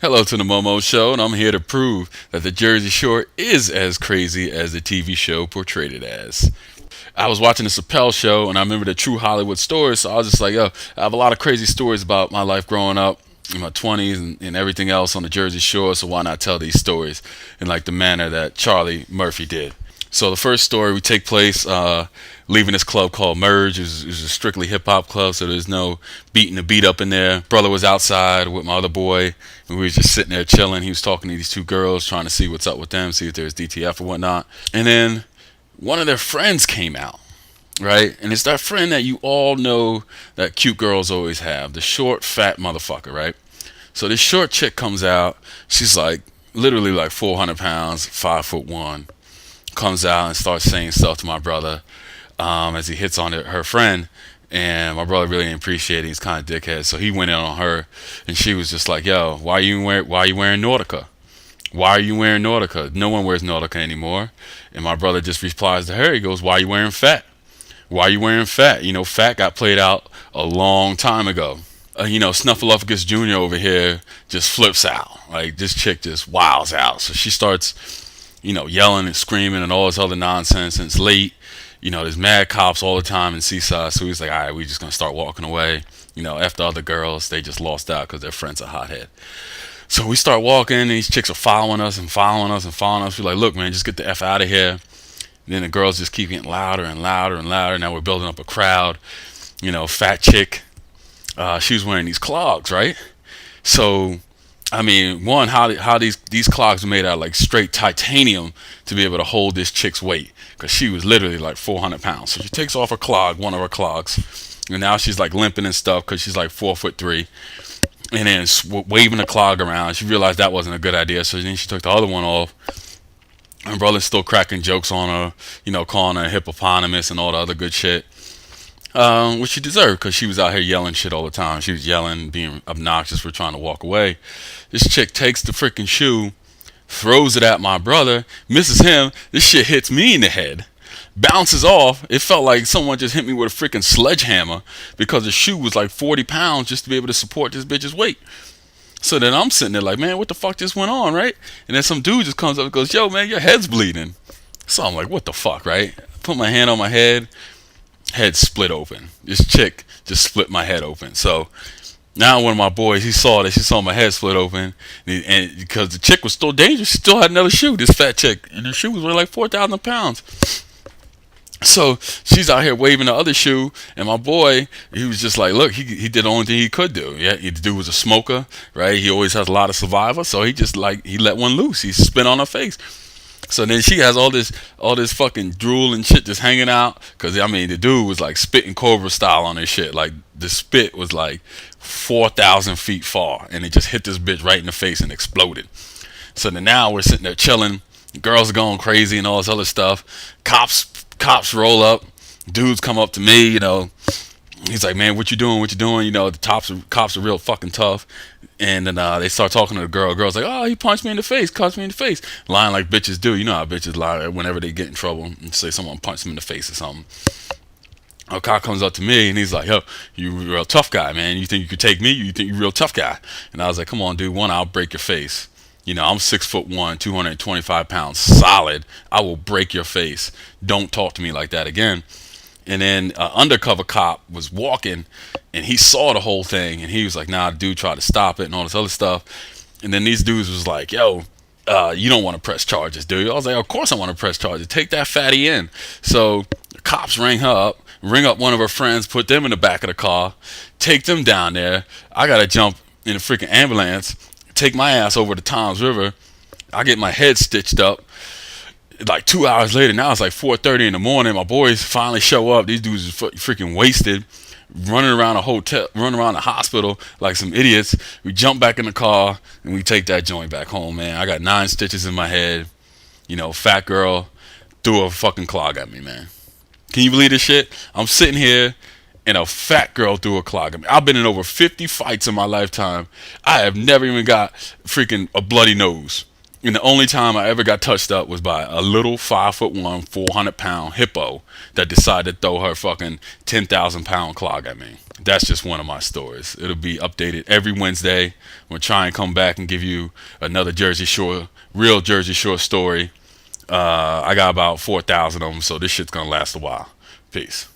Hello to the Momo Show, and I'm here to prove that the Jersey Shore is as crazy as the TV show portrayed it as. I was watching the Chappelle show, and I remember the True Hollywood stories, so I was just like, yo, I have a lot of crazy stories about my life growing up in my 20s and everything else on the Jersey Shore, so why not tell these stories in like the manner that Charlie Murphy did? So the first story we take place leaving this club called Merge. It was a strictly hip hop club, so there's no beating the beat up in there. Brother was outside with my other boy, and we was just sitting there chilling. He was talking to these two girls, trying to see what's up with them, see if there's DTF or whatnot. And then one of their friends came out, right? And it's that friend that you all know that cute girls always have, the short, fat motherfucker, right? So this short chick comes out. She's like literally like 400 pounds, 5'1", comes out and starts saying stuff to my brother as he hits on her friend. And my brother really didn't appreciate it. He's kind of dickhead, so he went in on her, and she was just like, "Yo, why are you wearing Nautica? Why are you wearing Nautica? No one wears Nautica anymore." And my brother just replies to her. He goes, "Why are you wearing fat? Why are you wearing fat? You know, fat got played out a long time ago." Snuffleupagus Jr. over here just flips out. Like, this chick just wows out. So she starts, yelling and screaming and all this other nonsense. And it's late. There's mad cops all the time in Seaside. So he's like, all right, we're just going to start walking away. After other girls, they just lost out because their friend's a hothead. So we start walking, and these chicks are following us and following us and following us. We're like, look, man, just get the F out of here. And then the girls just keep getting louder and louder and louder. Now we're building up a crowd. Fat chick. She was wearing these clogs, right? So, I mean, one, how these clogs are made out of like straight titanium to be able to hold this chick's weight, because she was literally like 400 pounds. So she takes off her clog, one of her clogs, and now she's like limping and stuff because she's like 4'3", and then waving the clog around. She realized that wasn't a good idea, so then she took the other one off. My brother's still cracking jokes on her, calling her a hippopotamus and all the other good shit. Which she deserved, because she was out here yelling shit all the time. She was yelling, being obnoxious for trying to walk away. This chick takes the freaking shoe, throws it at my brother, misses him. This shit hits me in the head, bounces off. It felt like someone just hit me with a freaking sledgehammer, because the shoe was like 40 pounds just to be able to support this bitch's weight. So then I'm sitting there like, man, what the fuck just went on, right? And then some dude just comes up and goes, yo, man, your head's bleeding. So I'm like, what the fuck, right? Put my hand on my head split open. This chick just split my head open. So now one of my boys, he saw this. He saw my head split open, and because the chick was still dangerous, she still had another shoe. This fat chick, and the shoe was weighing like 4,000 pounds. So she's out here waving the other shoe, and my boy, he was just like, look, he did the only thing he could do. Yeah, the dude was a smoker, right? He always has a lot of saliva, so he let one loose. He spit on her face. So then she has all this fucking drool and shit just hanging out. Cause I mean, the dude was like spitting Cobra style on this shit. Like, the spit was like 4,000 feet far, and it just hit this bitch right in the face and exploded. So then now we're sitting there chilling. Girls are going crazy and all this other stuff. Cops roll up. Dudes come up to me. He's like, man, what you doing? What you doing? The cops are real fucking tough. And then they start talking to the girl. Girl's like, oh, he punched me in the face, cussed me in the face. Lying like bitches do. You know how bitches lie whenever they get in trouble and say someone punched them in the face or something. A cop comes up to me and he's like, yo, you a real tough guy, man. You think you could take me? You think you're a real tough guy? And I was like, come on, dude. One, I'll break your face. I'm 6'1", 225 pounds, solid. I will break your face. Don't talk to me like that again. And then an undercover cop was walking, and he saw the whole thing, and he was like, nah, the dude tried to stop it and all this other stuff. And then these dudes was like, yo, you don't want to press charges, do you? I was like, of course I want to press charges. Take that fatty in. So the cops ring up one of her friends, put them in the back of the car, take them down there. I got to jump in a freaking ambulance, take my ass over to Tom's River. I get my head stitched up. Like 2 hours later, now it's like 4:30 in the morning. My boys finally show up. These dudes are freaking wasted, running around a hotel, running around the hospital like some idiots. We jump back in the car and we take that joint back home, man. I got 9 stitches in my head. Fat girl threw a fucking clog at me, man. Can you believe this shit? I'm sitting here and a fat girl threw a clog at me. I've been in over 50 fights in my lifetime. I have never even got freaking a bloody nose. And the only time I ever got touched up was by a little 5'1", 400-pound hippo that decided to throw her fucking 10,000-pound clog at me. That's just one of my stories. It'll be updated every Wednesday. I'm gonna try and come back and give you another Jersey Shore, real Jersey Shore story. I got about 4,000 of them, so this shit's gonna last a while. Peace.